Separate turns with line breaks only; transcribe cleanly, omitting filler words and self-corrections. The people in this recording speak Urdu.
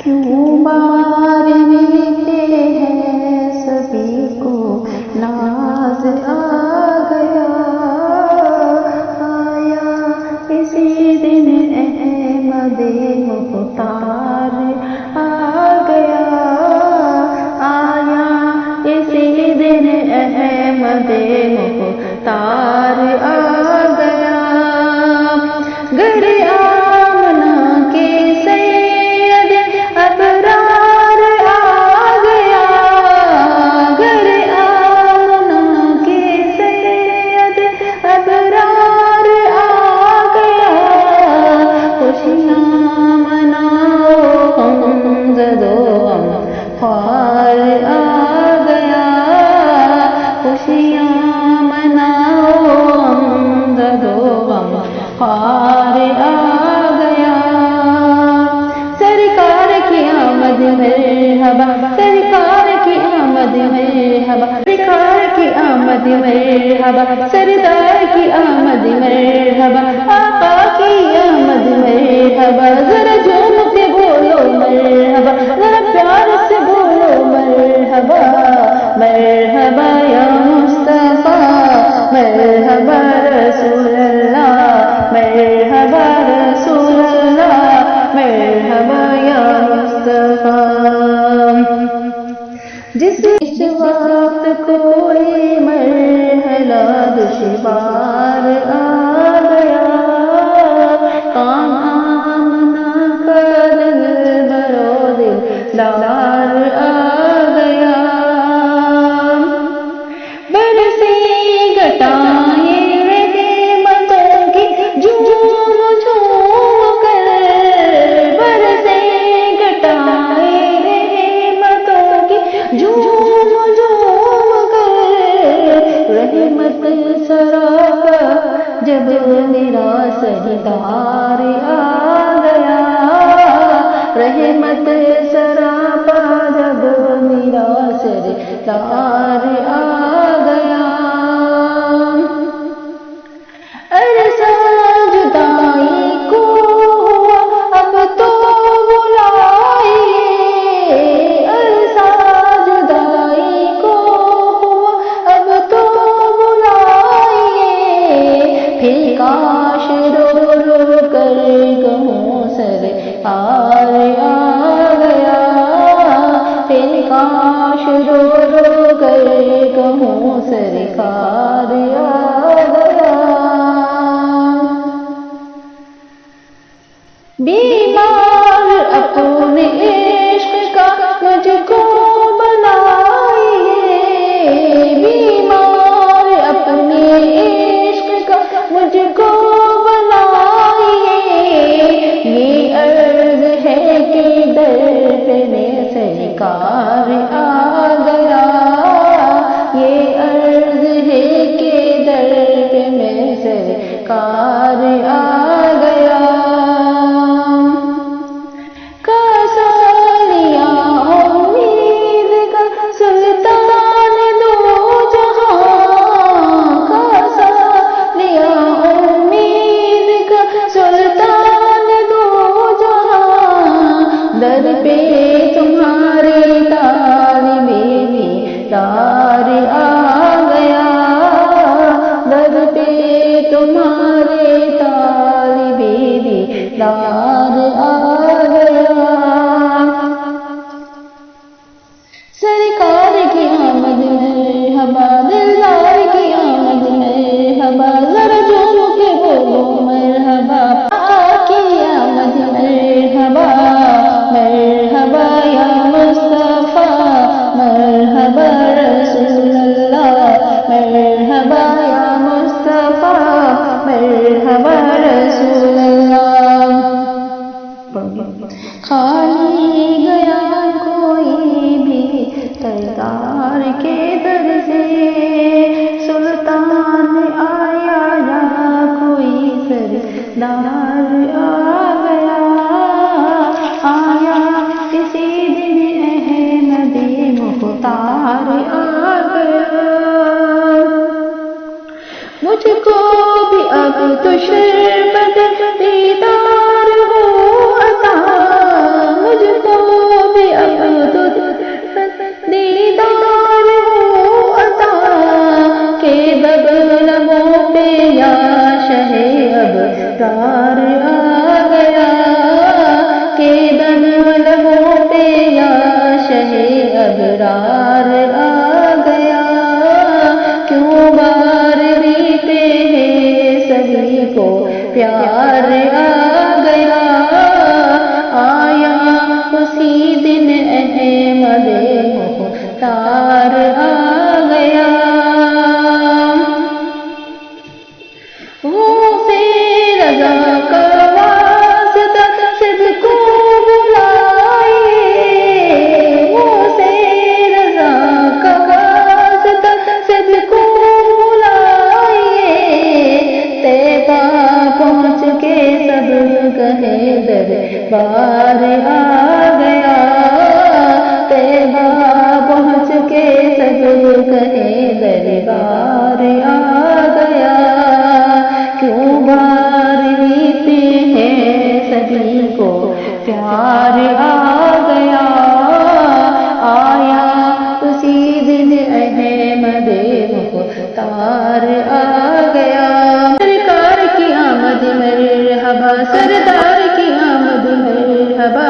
کیوں بار ملتے ہیں سبھی کو ناز آ گیا، آیا اسی دن احمد مختار آ گیا، آیا اسی دن احمد مختار آ گیا، گڑ آمنہ کے سید ابرار آ گیا، گڑ آمنہ کے سید ابرار آ گیا، خوشیاں مناؤ غم زدو غم خوار آ گیا، خوشیاں مناؤ غم زدو غم خوار آ گیا، سرکار کی آمد مرحبا، سرکار کی آمد مرحبا، سرکار کی آمد مرحبا، سردار کی آمد مرحبا، آقا کی آمد مرحبا، ذرا جھوم کے بولو مرحبا، ذرا پیار سے بولو مرحبا، مرحبا یا مصطفیٰ، مرحبا رسول اللہ، مرحبا رسول اللہ، مرحبا یا مصطفیٰ، جس وقت کوئی مرحلہ دشوار آ گیا، کام آمنہ کا دلبر و دلدار آ گیا، برسی گٹائیں رحمتوں کی جھوم جھوم کر، برسی گٹائیں رحمتوں کی جھوم جھوم کر، رحمت سراپا جب میرا سردار آ گیا، رحمت سراپا جب میرا سردار آ گیا، عرصہ جدائی کو ہوا اب تو بلائیے، عرصہ جدائی کو ہوا اب تو بلائیے، پھر کاش رو رو کر کہوں سرکار آ گیا، پھر کاش رو رو کر کہوں سرکار آ گیا، بیمار اپنے عشق کا مجھ کو بنائیے، بیمار اپنے عشق کا مجھ کو بنائیے، یہ عرض ہے کہ در پہ میں سرکار آ گیا، یہ عرض ہے کہ در پہ میں سرکار آ گیا، کیسا لیا امید کا سلطان دو جہاں، کیسا لیا امید کا سلطان دو جہاں، در پہ تمہارے طالب دیدار آ گیا، در پہ تمہارے طالب دیدار آ گیا، سرکار کی آمد مرحبا، دلدار کی آمد مرحبا، ذرا جھوم کے بولو مرحبا، آقا کی آمد مرحبا، مرحبا یا مصطفیٰ، مرحبا رسول اللہ، مرحبا یا مصطفیٰ، مرحبا رسول اللہ، خالی گیا کوئی بھی سردار کے در سے، سلطان آیا یا کوئی سردار آ گیا، آیا اسی دن احمد مختار آ گیا، مجھ کو بھی اب تو شربت دیدار ہو عطا، مجھ کو آ گیا طیبہ پہنچ کے سب کہیں دربار آ گیا کیوں بار لیتے ہیں سبھی کو پیار آ گیا آیا اسی دن احمد مختار آ گیا سرکار کی آمد مرحبا سردار کی آمد مرحبا